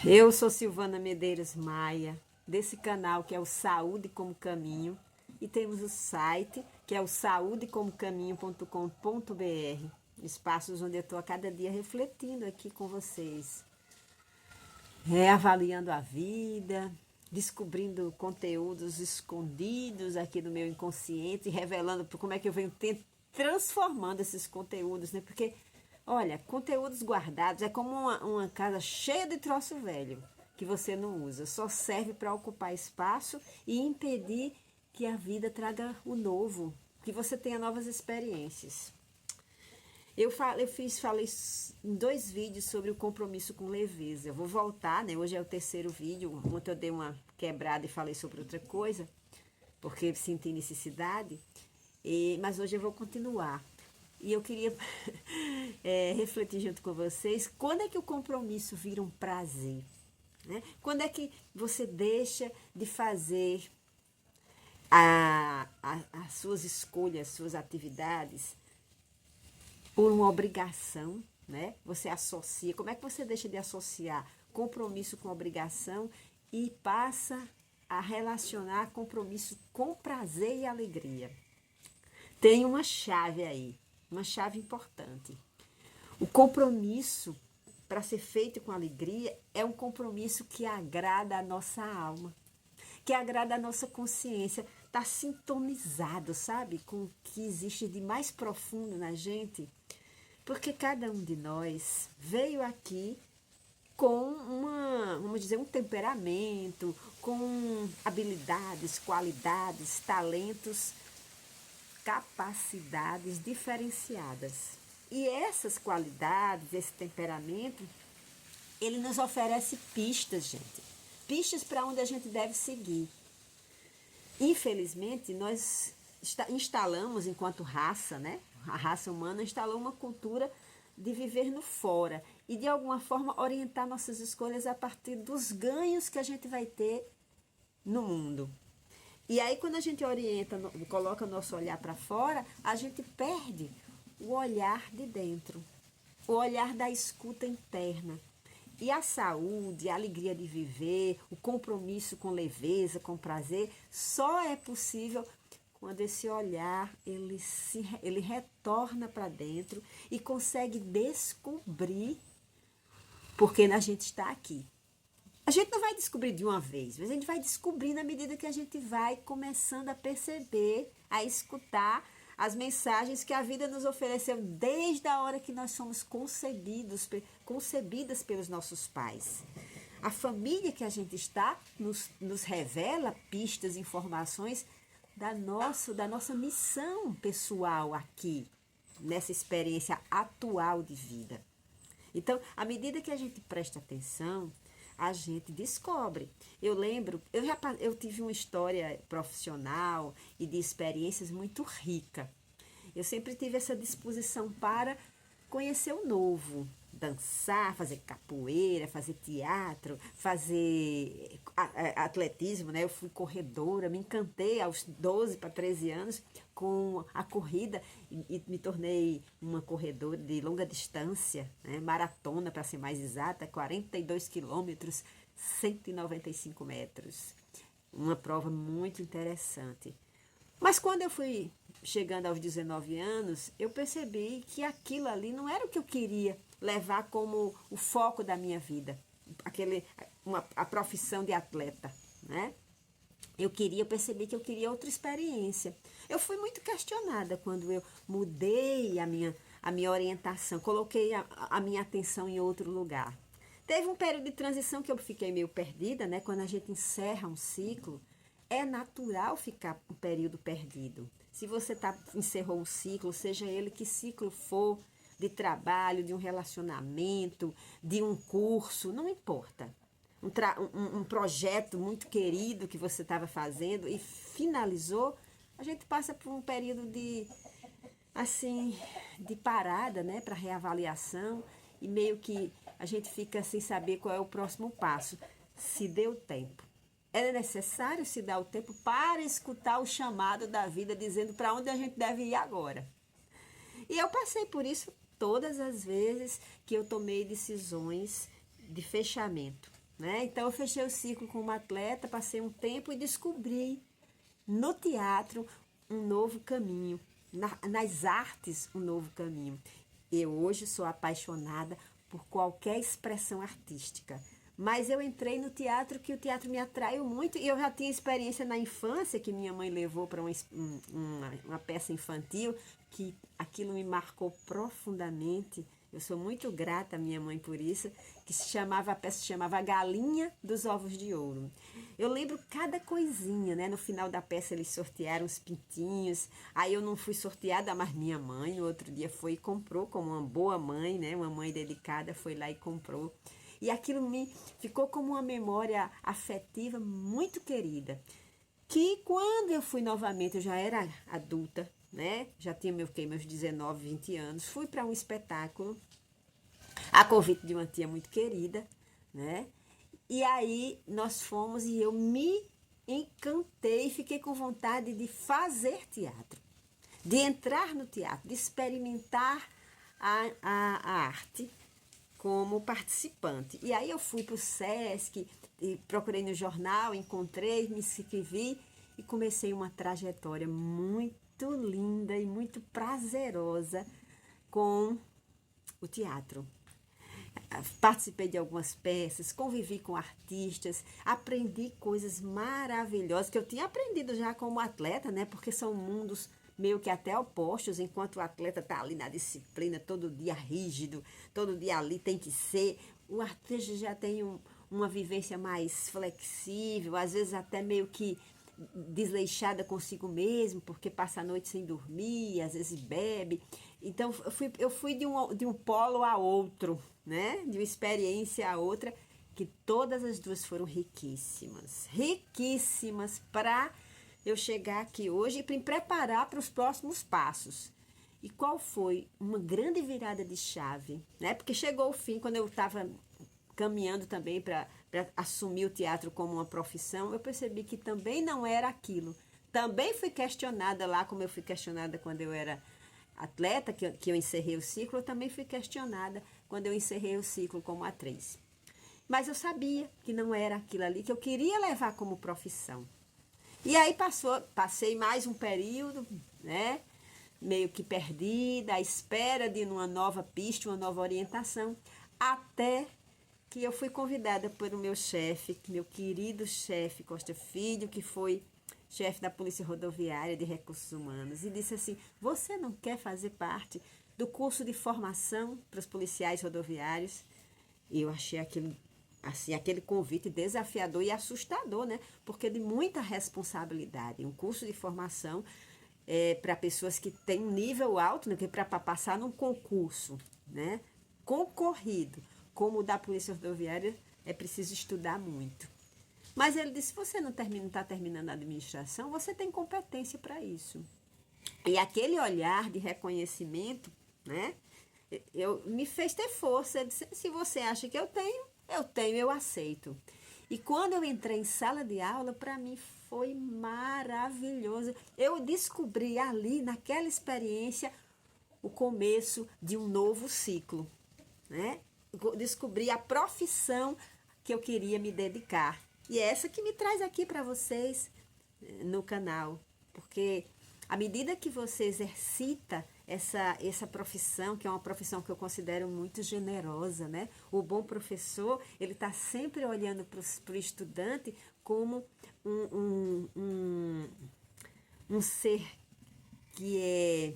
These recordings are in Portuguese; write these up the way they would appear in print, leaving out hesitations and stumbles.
Eu sou Silvana Medeiros Maia, desse canal que é o Saúde como Caminho, e temos o site que é o saudecomocaminho.com.br, espaços onde eu estou a cada dia refletindo aqui com vocês, avaliando a vida, descobrindo conteúdos escondidos aqui no meu inconsciente, revelando como é que eu venho transformando esses conteúdos, né? Porque olha, conteúdos guardados é como uma casa cheia de troço velho que você não usa. Só serve para ocupar espaço e impedir que a vida traga o novo, que você tenha novas experiências. Falei em 2 vídeos sobre o compromisso com leveza. Eu vou voltar, né? Hoje é o 3º vídeo. Ontem eu dei uma quebrada e falei sobre outra coisa, porque senti necessidade. Mas hoje eu vou continuar. E eu queria refletir junto com vocês, quando é que o compromisso vira um prazer? Né? Quando é que você deixa de fazer as suas escolhas, suas atividades por uma obrigação, né? Você associa, como é que você deixa de associar compromisso com obrigação e passa a relacionar compromisso com prazer e alegria? Tem uma chave aí, uma chave importante. O compromisso, para ser feito com alegria, é um compromisso que agrada a nossa alma, que agrada a nossa consciência. Está sintonizado, sabe, com o que existe de mais profundo na gente. Porque cada um de nós veio aqui com vamos dizer, um temperamento, com habilidades, qualidades, talentos, capacidades diferenciadas. E essas qualidades, esse temperamento, ele nos oferece pistas, gente. Pistas para onde a gente deve seguir. Infelizmente, nós instalamos, enquanto raça, né? A raça humana instalou uma cultura de viver no fora e, de alguma forma, orientar nossas escolhas a partir dos ganhos que a gente vai ter no mundo. E aí, quando a gente orienta, coloca o nosso olhar para fora, a gente perde o olhar de dentro, o olhar da escuta interna. E a saúde, a alegria de viver, o compromisso com leveza, com prazer, só é possível quando esse olhar ele retorna para dentro e consegue descobrir porque a gente está aqui. A gente não vai descobrir de uma vez, mas a gente vai descobrir na medida que a gente vai começando a perceber, a escutar as mensagens que a vida nos ofereceu desde a hora que nós somos concebidas pelos nossos pais. A família que a gente está nos revela pistas, informações da nossa missão pessoal aqui, nessa experiência atual de vida. Então, à medida que a gente presta atenção, a gente descobre. Eu lembro, eu tive uma história profissional e de experiências muito rica. Eu sempre tive essa disposição para conhecer o novo, dançar, fazer capoeira, fazer teatro, fazer atletismo, né? Eu fui corredora, me encantei aos 12 para 13 anos com a corrida e me tornei uma corredora de longa distância, né? Maratona, para ser mais exata, 42 quilômetros, 195 metros. Uma prova muito interessante. Mas quando eu fui chegando aos 19 anos, eu percebi que aquilo ali não era o que eu queria levar como o foco da minha vida, a profissão de atleta, né? Eu percebi que eu queria outra experiência. Eu fui muito questionada quando eu mudei a minha orientação, coloquei a minha atenção em outro lugar. Teve um período de transição que eu fiquei meio perdida, né? Quando a gente encerra um ciclo, é natural ficar um período perdido. Se você encerrou um ciclo, seja ele que ciclo for, de trabalho, de um relacionamento, de um curso, não importa. Um projeto muito querido que você estava fazendo e finalizou, a gente passa por um período de parada, né, para reavaliação e meio que a gente fica sem saber qual é o próximo passo, se deu tempo. É necessário se dar o tempo para escutar o chamado da vida dizendo para onde a gente deve ir agora. E eu passei por isso todas as vezes que eu tomei decisões de fechamento. né? Então eu fechei o ciclo como atleta, passei um tempo e descobri no teatro um novo caminho, nas artes um novo caminho. Eu hoje sou apaixonada por qualquer expressão artística. Mas eu entrei no teatro, que o teatro me atraiu muito, e eu já tinha experiência na infância, que minha mãe levou para uma peça infantil, que aquilo me marcou profundamente. Eu sou muito grata à minha mãe por isso, que a peça se chamava A Galinha dos Ovos de Ouro. Eu lembro cada coisinha, né? No final da peça eles sortearam os pintinhos, aí eu não fui sorteada, mas minha mãe no outro dia foi e comprou, como uma boa mãe, né? Uma mãe dedicada, foi lá e comprou. E aquilo me ficou como uma memória afetiva muito querida. Que quando eu fui novamente, eu já era adulta, né? Já tinha meus 19, 20 anos. Fui para um espetáculo, a convite de uma tia muito querida, né? E aí nós fomos e eu me encantei, fiquei com vontade de fazer teatro, de entrar no teatro, de experimentar a arte como participante. E aí eu fui para o SESC, e procurei no jornal, encontrei, me inscrevi e comecei uma trajetória muito linda e muito prazerosa com o teatro. Participei de algumas peças, convivi com artistas, aprendi coisas maravilhosas que eu tinha aprendido já como atleta, né? Porque são mundos meio que até opostos, enquanto o atleta está ali na disciplina, todo dia rígido, todo dia ali tem que ser. O artista já tem uma vivência mais flexível, às vezes até meio que desleixada consigo mesmo, porque passa a noite sem dormir, às vezes bebe. Então, eu fui de um polo a outro, né? De uma experiência a outra, que todas as duas foram riquíssimas. Riquíssimas para eu chegar aqui hoje e me preparar para os próximos passos. E qual foi uma grande virada de chave, né? Porque chegou o fim, quando eu estava caminhando também para assumir o teatro como uma profissão, eu percebi que também não era aquilo. Também fui questionada lá, como eu fui questionada quando eu era atleta, que eu encerrei o ciclo, eu também fui questionada quando eu encerrei o ciclo como atriz. Mas eu sabia que não era aquilo ali que eu queria levar como profissão. E aí passei mais um período, né? Meio que perdida, à espera de uma nova pista, uma nova orientação, até que eu fui convidada pelo meu chefe, meu querido chefe Costa Filho, que foi chefe da Polícia Rodoviária de Recursos Humanos, e disse assim: você não quer fazer parte do curso de formação para os policiais rodoviários? E eu achei aquele convite desafiador e assustador, né? Porque de muita responsabilidade. Um curso de formação para pessoas que têm um nível alto, né? Que para passar num concurso, né? Concorrido, como o da Polícia Rodoviária, é preciso estudar muito. Mas ele disse: você não está terminando a administração, você tem competência para isso. E aquele olhar de reconhecimento, né? Me fez ter força. Ele disse: se você acha que eu tenho, eu aceito. E quando eu entrei em sala de aula, para mim foi maravilhoso. Eu descobri ali, naquela experiência, o começo de um novo ciclo, né? Descobri a profissão que eu queria me dedicar. E é essa que me traz aqui para vocês no canal. Porque à medida que você exercita essa profissão, que é uma profissão que eu considero muito generosa, né? O bom professor, ele está sempre olhando para o estudante como um ser que é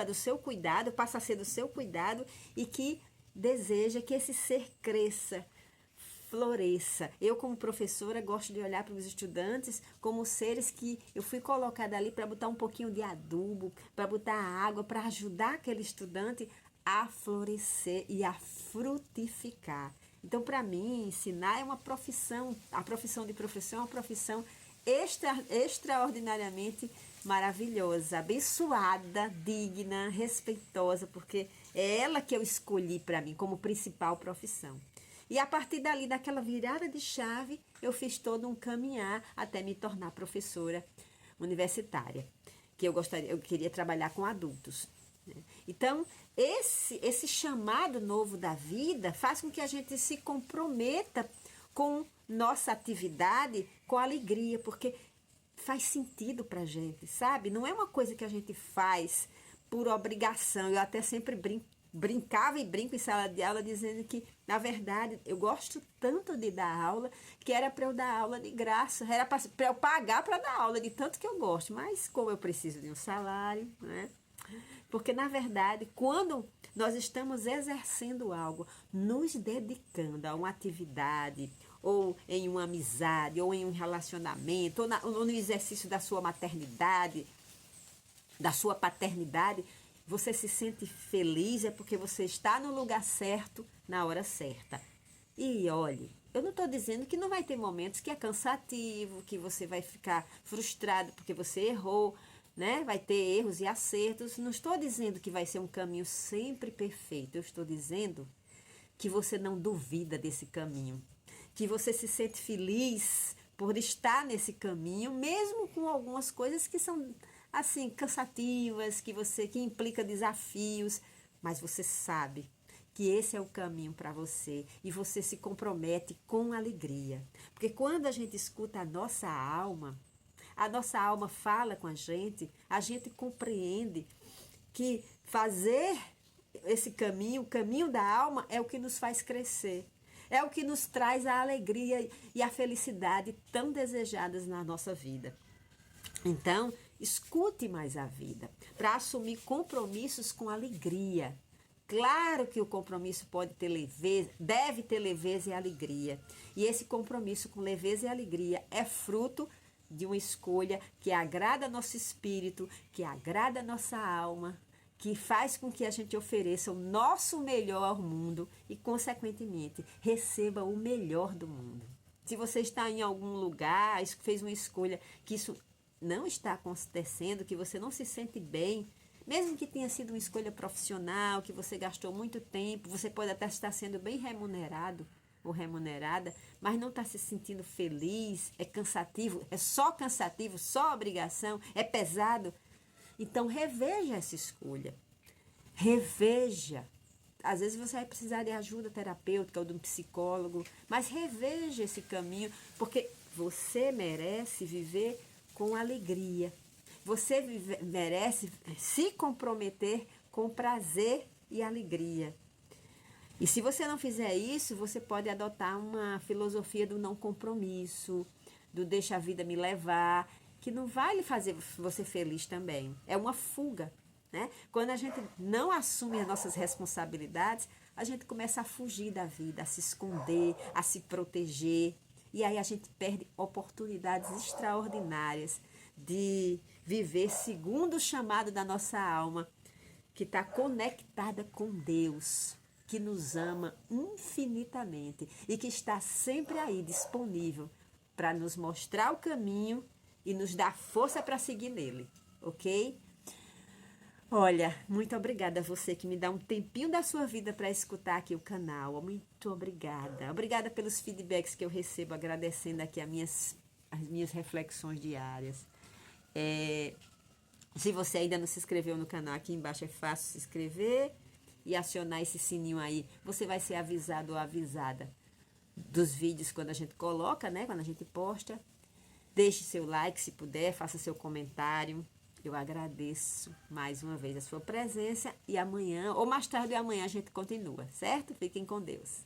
do seu cuidado, passa a ser do seu cuidado e que deseja que esse ser cresça, floresça. Eu, como professora, gosto de olhar para os estudantes como seres que eu fui colocada ali para botar um pouquinho de adubo, para botar água, para ajudar aquele estudante a florescer e a frutificar. Então, para mim, ensinar é uma profissão. A profissão de professor é uma profissão extraordinariamente maravilhosa, abençoada, digna, respeitosa, porque é ela que eu escolhi para mim como principal profissão. E a partir dali, daquela virada de chave, eu fiz todo um caminhar até me tornar professora universitária, que eu queria trabalhar com adultos. Então, esse chamado novo da vida faz com que a gente se comprometa com nossa atividade com alegria, porque faz sentido pra gente, sabe? Não é uma coisa que a gente faz por obrigação. Eu até sempre brincava e brinco em sala de aula dizendo que, na verdade, eu gosto tanto de dar aula que era para eu dar aula de graça, era para eu pagar para dar aula, de tanto que eu gosto, mas como eu preciso de um salário, né? Porque, na verdade, quando nós estamos exercendo algo, nos dedicando a uma atividade, ou em uma amizade, ou em um relacionamento, ou no exercício da sua maternidade, da sua paternidade, você se sente feliz é porque você está no lugar certo, na hora certa. E olhe, eu não estou dizendo que não vai ter momentos que é cansativo, que você vai ficar frustrado porque você errou, né? Vai ter erros e acertos. Não estou dizendo que vai ser um caminho sempre perfeito. Eu estou dizendo que você não duvida desse caminho, que você se sente feliz por estar nesse caminho, mesmo com algumas coisas que são assim cansativas, que implica desafios, mas você sabe que esse é o caminho para você e você se compromete com alegria. Porque quando a gente escuta a nossa alma fala com a gente compreende que fazer esse caminho, o caminho da alma, é o que nos faz crescer. É o que nos traz a alegria e a felicidade tão desejadas na nossa vida. Então, escute mais a vida para assumir compromissos com alegria. Claro que o compromisso pode ter leveza, deve ter leveza e alegria. E esse compromisso com leveza e alegria é fruto de uma escolha que agrada nosso espírito, que agrada nossa alma, que faz com que a gente ofereça o nosso melhor ao mundo e, consequentemente, receba o melhor do mundo. Se você está em algum lugar, fez uma escolha que isso não está acontecendo, que você não se sente bem, mesmo que tenha sido uma escolha profissional, que você gastou muito tempo, você pode até estar sendo bem remunerado ou remunerada, mas não está se sentindo feliz, é cansativo, só obrigação, é pesado. Então, reveja essa escolha. Reveja. Às vezes você vai precisar de ajuda terapêutica ou de um psicólogo, mas reveja esse caminho, porque você merece viver com alegria. Você merece se comprometer com prazer e alegria. E se você não fizer isso, você pode adotar uma filosofia do não compromisso, do deixa a vida me levar, que não vai lhe fazer você feliz também. É uma fuga, né? Quando a gente não assume as nossas responsabilidades, a gente começa a fugir da vida, a se esconder, a se proteger. E aí a gente perde oportunidades extraordinárias de viver segundo o chamado da nossa alma, que está conectada com Deus, que nos ama infinitamente e que está sempre aí disponível para nos mostrar o caminho e nos dar força para seguir nele, ok? Olha, muito obrigada a você que me dá um tempinho da sua vida para escutar aqui o canal. Muito obrigada. Obrigada pelos feedbacks que eu recebo, agradecendo aqui as minhas reflexões diárias. Se você ainda não se inscreveu no canal, aqui embaixo é fácil se inscrever e acionar esse sininho aí. Você vai ser avisado ou avisada dos vídeos quando a gente coloca, né? Quando a gente posta. Deixe seu like se puder, faça seu comentário. Eu agradeço mais uma vez a sua presença e amanhã, ou mais tarde amanhã, a gente continua, certo? Fiquem com Deus.